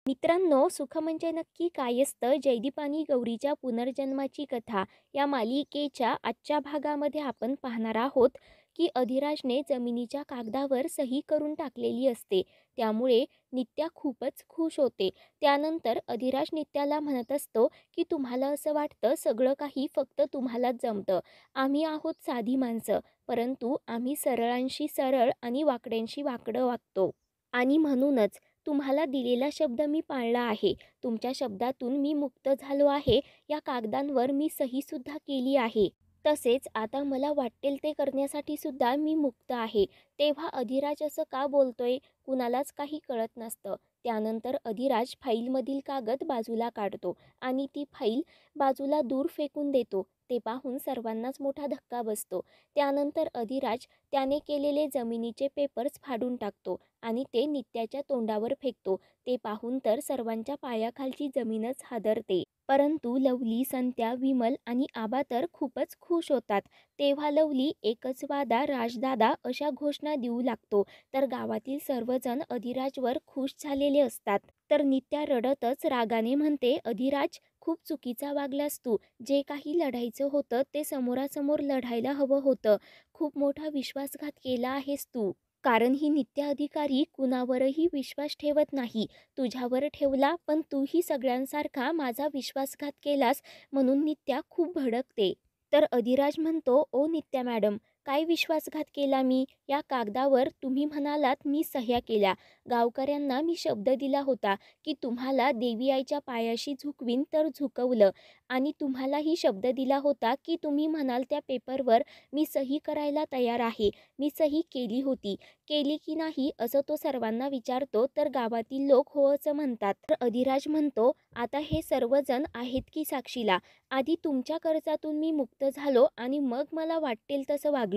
मित्रांनो, सुख म्हणजे नक्की काय असतं? जयदीप आणि गौरीच्या पुनर्जन्माची कथा या मालिकेच्या आजच्या भागामध्ये आपण पाहणार आहोत की अधिराजने जमिनीच्या कागदावर सही करून टाकलेली असते. त्यामुळे नित्या खूपच खुश होते. त्यानंतर अधिराज नित्याला म्हणत असतो की तुम्हाला असं वाटतं सगळं काही फक्त तुम्हालाच जमतं. आम्ही आहोत साधी माणसं, परंतु आम्ही सरळांशी सरळ आणि वाकड्यांशी वाकडं वागतो. आणि म्हणूनच तुम्हाला दिलेला शब्द मी पाळला आहे. तुमच्या शब्दातून मी मुक्त झालो आहे. या कागदांवर मी सहीसुद्धा केली आहे. तसेच आता मला वाटेल ते करण्यासाठी सुद्धा मी मुक्त आहे. तेव्हा अधिराज असं का बोलतोय? कुणालाच काही कळत नसतं. त्यानंतर अधिराज फाईलमधील कागद बाजूला काढतो आणि ती फाईल बाजूला दूर फेकून देतो. ते पाहून सर्वांनाच मोठा धक्का बसतो. त्यानंतर अधिराज त्याने केलेले जमिनीचे पेपर्स फाडून टाकतो आणि ते नित्याच्या तोंडावर फेकतो. ते पाहून तर सर्वांच्या पायाखालची जमीनच हादरते. परंतु लवली, संत्या, विमल आणि आबा तर खूपच खुश होतात. तेव्हा लवली एकच वादा राजदादा अशा घोषणा देऊ लागतो. तर गावातील सर्वजण अधिराजवर खुश झालेले असतात. तर नित्या रडतच रागाने म्हणते, अधिराज, खूप चुकीचा वागलास तू. जे काही लढायचं होतं ते समोरासमोर लढायला हवं होतं. खूप मोठा विश्वासघात केला आहेस तू. कारण ही नित्य अधिकारी कुणावरही विश्वास ठेवत नाही. तुझ्यावर ठेवला, पण तूही सगळ्यांसारखा माझा विश्वासघात केलास म्हणून नित्या खूप भडकते. तर अधिराज म्हणतो, ओ नित्या मॅडम, काय विश्वासघात केला मी? या कागदावर तुम्ही म्हणालात मी सह्या केल्या. गावकऱ्यांना मी शब्द दिला होता की तुम्हाला देवी आईच्या पायाशी झुकवीन, तर झुकवलं. आणि तुम्हालाही शब्द दिला होता की तुम्ही म्हणाल त्या पेपरवर मी सही करायला तयार आहे. मी सही केली होती. केली की नाही असं तो सर्वांना विचारतो. तर गावातील लोक हो असं म्हणतात. तर अधिराज म्हणतो, आता हे सर्वजण आहेत की साक्षीला. आधी तुमच्या कर्जातून मी मुक्त झालो आणि मग मला वाटेल तसं वागलो.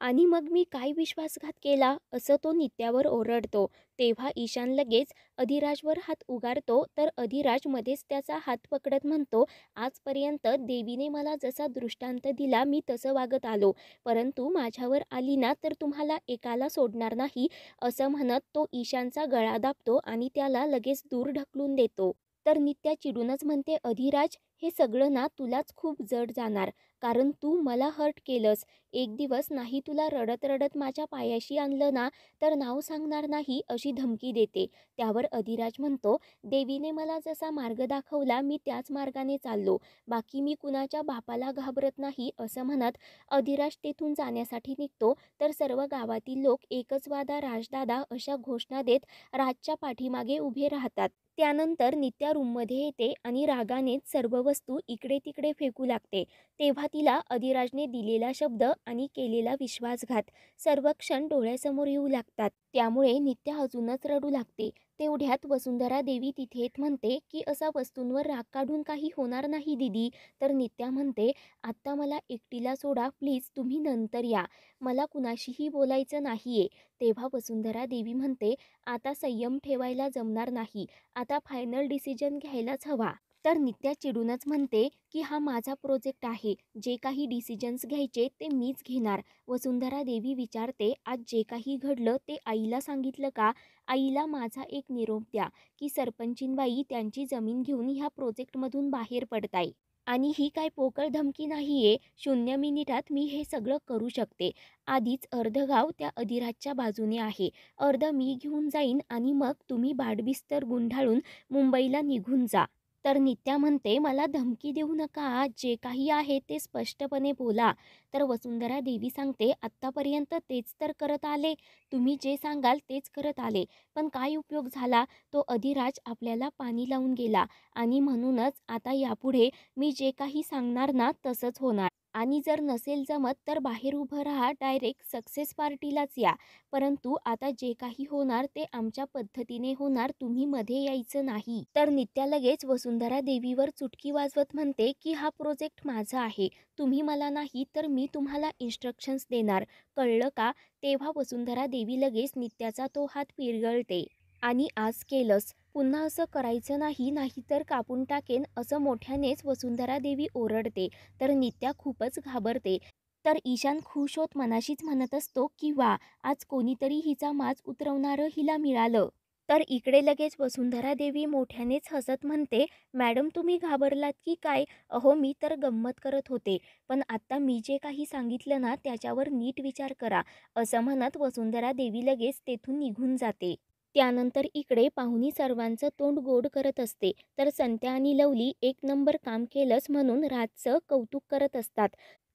आणि मग मी काय विश्वासघात केला असं तो नित्यावर ओरडतो. तेव्हा ईशान लगेच अधिराजवर हात उगारतो. तर अधिराज मध्येच त्याचा हात पकडत म्हणतो, आजपर्यंत देवीने मला जसा दृष्टांत दिला मी तसं वागत आलो, परंतु माझ्यावर आली ना तर तुम्हाला एकाला सोडणार नाही. असं म्हणत तो ईशानचा गळा दाबतो आणि त्याला लगेच दूर ढकलून देतो. तर नित्या चिडूनच म्हणते, अधिराज, हे सगळं ना तुलाच खूप जड जाणार. कारण तू मला हर्ट केलंस. एक दिवस नाही तुला रडत रडत माझ्या पायाशी आणलं ना तर नाव सांगणार नाही अशी धमकी देते. त्यावर अधिराज म्हणतो, देवीने मला जसा मार्ग दाखवला मी त्याच मार्गाने चाललो. बाकी मी कुणाच्या बापाला घाबरत नाही. असं म्हणत अधिराज तेथून जाण्यासाठी निघतो. तर सर्व गावातील लोक एकच वादा राजदादा अशा घोषणा देत राजच्या पाठीमागे उभे राहतात. त्यानंतर नित्या रूममध्ये येते आणि रागानेच सर्व वस्तू इकडे तिकडे फेकू लागते. तेव्हा तिला अधिराजने दिलेला शब्द आणि केलेला विश्वासघात सर्व क्षण डोळ्यासमोर येऊ लागतात. त्यामुळे नित्या अजूनच रडू लागते. तेवढ्यात वसुंधरा देवी तिथे येत म्हणते की असा वस्तूंवर राग काढून काही होणार नाही दीदी. तर नित्या म्हणते, आत्ता मला एकटीला सोडा प्लीज, तुम्ही नंतर या. मला कुणाशीही बोलायचं नाहीये. तेव्हा वसुंधरा देवी म्हणते, आता संयम ठेवायला जमणार नाही. आता फायनल डिसिजन घ्यायलाच हवा. तर नित्या चिडूनच म्हणते की हा माझा प्रोजेक्ट आहे. जे काही डिसिजन्स घ्यायचे ते मीच घेणार. वसुंधरा देवी विचारते, आज जे काही घडलं ते आईला सांगितलं का? आईला माझा एक निरोप द्या की सरपंचीनबाई त्यांची जमीन घेऊन ह्या प्रोजेक्टमधून बाहेर पडताय. आणि ही काय पोकळ धमकी नाहीये. 0 मिनिटात मी हे सगळं करू शकते. आधीच अर्ध गाव त्या अधिराजच्या बाजूने आहे. अर्ध मी घेऊन जाईन आणि मग तुम्ही बाडबिस्तर गुंडाळून मुंबईला निघून जा. तर नित्या म्हणते, मला धमकी देऊ नका. जे काही आहे ते स्पष्टपणे बोला. तर वसुंधरा देवी सांगते, आत्तापर्यंत तेच तर करत आले. तुम्ही जे सांगाल तेच करत आले. पण काय उपयोग झाला? तो अधिराज आपल्याला पाणी लावून गेला. आणि म्हणूनच आता यापुढे मी जे काही सांगणार ना तसंच होणार. आणि जर नसेल जमत तर बाहेर उभं राहा, डायरेक्ट सक्सेस पार्टीलाच या. परंतु आता जे काही होणार ते आमच्या पद्धतीने होणार, तुम्ही मध्ये यायचं नाही. तर नित्या लगेच वसुंधरा देवीवर चुटकी वाजवत म्हणते की हा प्रोजेक्ट माझा आहे. तुम्ही मला नाही तर मी तुम्हाला इन्स्ट्रक्शन्स देणार. कळलं का? तेव्हा वसुंधरा देवी लगेच नित्याचा तो हात पिरगळते. आणि आज केलंस, पुन्हा असं करायचं नाही, नाहीतर कापून टाकेन, असं मोठ्यानेच वसुंधरा देवी ओरडते. तर नित्या खूपच घाबरते. तर ईशान खुश होत मनाशीच म्हणत असतो की वा, आज कोणीतरी हिचा माज उतरवणारं हिला मिळालं. तर इकडे लगेच वसुंधरा देवी मोठ्यानेच हसत म्हणते, मॅडम तुम्ही घाबरलात की काय? अहो मी तर गंमत करत होते. पण आत्ता मी जे काही सांगितलं ना त्याच्यावर नीट विचार करा. असं म्हणत वसुंधरा देवी लगेच तेथून निघून जाते. त्यानंतर इकडे पाहुणी सर्वांचं तोंड गोड करत असते. तर संत्या आणि लवली एक नंबर काम केलंस म्हणून राजचं कौतुक करत असतात.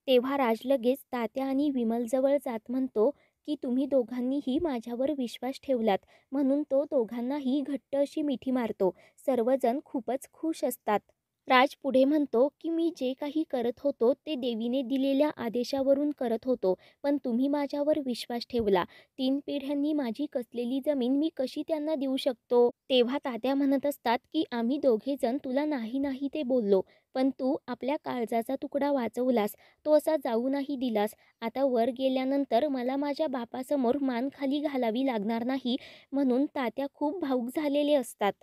तेव्हा राज लगेच तात्या आणि विमलजवळ जात म्हणतो की तुम्ही दोघांनीही माझ्यावर विश्वास ठेवलात म्हणून तो दोघांनाही घट्ट अशी मिठी मारतो. सर्वजण खूपच खुश असतात. राज पुढे म्हणतो की मी जे काही करत होतो ते देवीने दिलेल्या आदेशावरून करत होतो, पण तुम्ही माझ्यावर विश्वास ठेवला. 3 पिढ्यांनी माझी कसलेली जमीन मी कशी त्यांना देऊ शकतो? तेव्हा तात्या म्हणत असतात की आम्ही दोघेजण तुला नाही नाही ते बोललो, पण तू आपल्या काळजाचा तुकडा वाचवलास, तो असा जाऊ नाही दिलास. आता वर गेल्यानंतर मला माझ्या बापासमोर मान खाली घालावी लागणार नाही, म्हणून तात्या खूप भावूक झालेले असतात.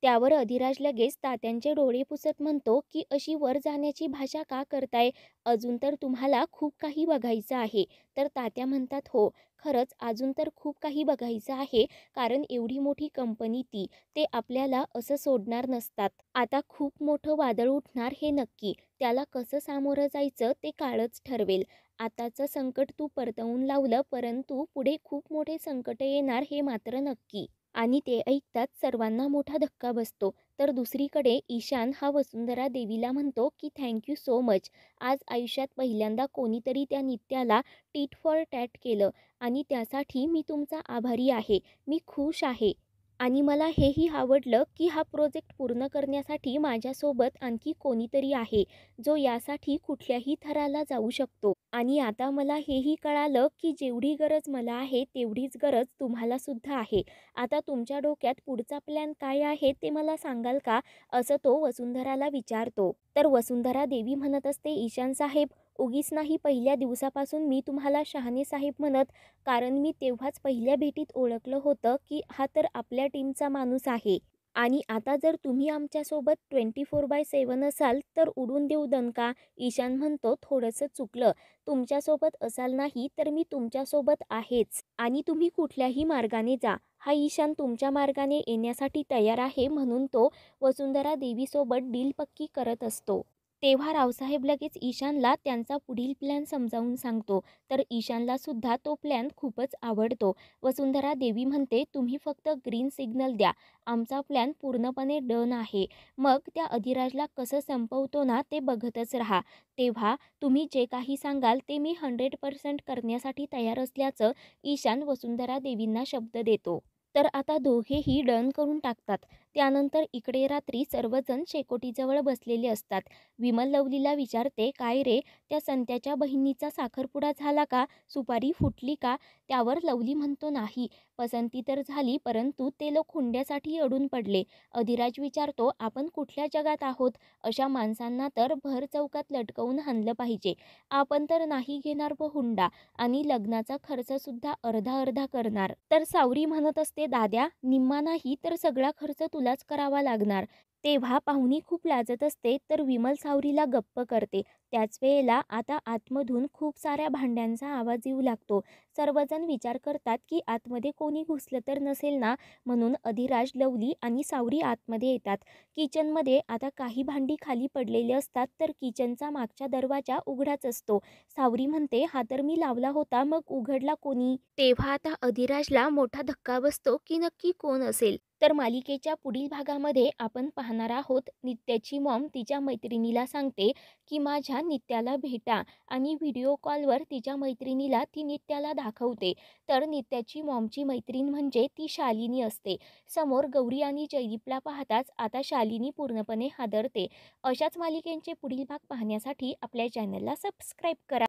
त्यावर अधिराज लगेच तात्यांचे डोळे पुसत म्हणतो की अशी वर जाण्याची भाषा का करताय? अजून तर तुम्हाला खूप काही बघायचं आहे. तर तात्या म्हणतात हो, खरंच अजून तर खूप काही बघायचं आहे, कारण एवढी मोठी कंपनी ती, ते आपल्याला असं सोडणार नसतात. आता खूप मोठं वादळ उठणार हे नक्की. त्याला कसं सामोरं जायचं ते काळच ठरवेल. आताचं संकट तू परतवून लावलं, परंतु पुढे खूप मोठे संकट येणार हे मात्र नक्की. आणि ते ऐकताच सर्वांना मोठा धक्का बसतो. तर दुसरीकडे ईशान हा वसुंधरा देवीला म्हणतो की थँक यू सो मच. आज आयुष्यात पहिल्यांदा कोणीतरी त्या नित्याला टीट फॉर टॅट केलं आणि त्यासाठी मी तुमचा आभारी आहे. मी खुश आहे. आणि मला हेही आवडलं की हा प्रोजेक्ट पूर्ण करण्यासाठी माझ्यासोबत आणखी कोणीतरी आहे, जो यासाठी कुठल्याही थराला जाऊ शकतो. आणि आता मला हेही कळालं की जेवढी गरज मला आहे तेवढीच गरज तुम्हाला सुद्धा आहे. आता तुमच्या डोक्यात पुढचा प्लॅन काय आहे ते मला सांगाल का? असं तो वसुंधराला विचारतो. तर वसुंधरा देवी म्हणत असते, ईशान साहेब, उगीच नाही पहिल्या दिवसापासून मी तुम्हाला शहाणे साहेब म्हणत, कारण मी तेव्हाच पहिल्या भेटीत ओळखलं होतं की हा तर आपल्या टीमचा माणूस आहे. आणि आता जर तुम्ही आमच्यासोबत 24/7 असाल तर उडून देऊ दणका. ईशान म्हणतो, थोडंसं चुकलं. तुमच्यासोबत असाल नाही तर मी तुमच्यासोबत आहेच. आणि तुम्ही कुठल्याही मार्गाने जा. हा ईशान तुमच्या मार्गाने येण्यासाठी तयार आहे, म्हणून तो वसुंधरा देवीसोबत डील पक्की करत असतो. तेव्हा रावसाहेब लगेच ईशानला त्यांचा पुढील प्लॅन समजावून सांगतो. तर ईशानला सुद्धा तो प्लॅन खूपच आवडतो. वसुंधरा देवी म्हणते, तुम्ही फक्त ग्रीन सिग्नल द्या, आमचा प्लॅन पूर्णपणे डन आहे. मग त्या अधिराजला कसं संपवतो ना ते बघतच राहा. तेव्हा तुम्ही जे काही सांगाल ते मी 100% करण्यासाठी तयार असल्याचं ईशान वसुंधरा देवींना शब्द देतो. तर आता दोघेही डन करून टाकतात. त्यानंतर इकडे रात्री सर्वजण शेकोटीजवळ बसलेले असतात. विमल लवलीला विचारते, काय रे, त्या संत्याच्या बहिणीचा साखरपुडा झाला का? सुपारी फुटली का? त्यावर लवली म्हणतो, नाही, पसंती तर झाली, परंतु ते लोक हुंड्यासाठी अडून पडले. अधिराज विचारतो, आपण कुठल्या जगात आहोत? अशा माणसांना तर भर चौकात लटकवून हाणलं पाहिजे. आपण तर नाही घेणार व हुंडा, आणि लग्नाचा खर्च सुद्धा अर्धा अर्धा करणार. तर सावरी म्हणत असते, दाद्या, निम्मा नाही तर सगळा खर्च तुलाच करावा लागणार. तेव्हा पाहुणी खूप लाजत असते. तर विमल सावरीला गप्प करते. त्याच वेळेला आता आतमधून खूप साऱ्या भांड्यांचा आवाज येऊ लागतो. सर्वजण विचार करतात की आतमध्ये कोणी घुसलं तर नसेल ना, म्हणून अधिराज, लवली आणि सावरी आतमध्ये येतात. किचनमध्ये आता काही भांडी खाली पडलेली असतात. तर किचनचा मागचा दरवाजा उघडाच असतो. सावरी म्हणते, हा तर मी लावला होता, मग उघडला कोणी? तेव्हा आता अधिराजला मोठा धक्का बसतो की नक्की कोण असेल. तर मालिकेच्या पुढील भागामध्ये आपण पाहणार आहोत, नित्याची मॉम तिच्या मैत्रिणीला सांगते की माझ्या नित्याला भेटा, आणि व्हिडिओ कॉलवर तिच्या मैत्रिणीला ती नित्याला दाखवते. तर नित्याची मॉमची मैत्रीण म्हणजे ती शालिनी असते. समोर गौरी आणि जयदीपला पाहताच आता शालिनी पूर्णपणे हादरते. अशाच मालिकेंचे पुढील भाग पाहण्यासाठी आपल्या चॅनलला सबस्क्राईब करा.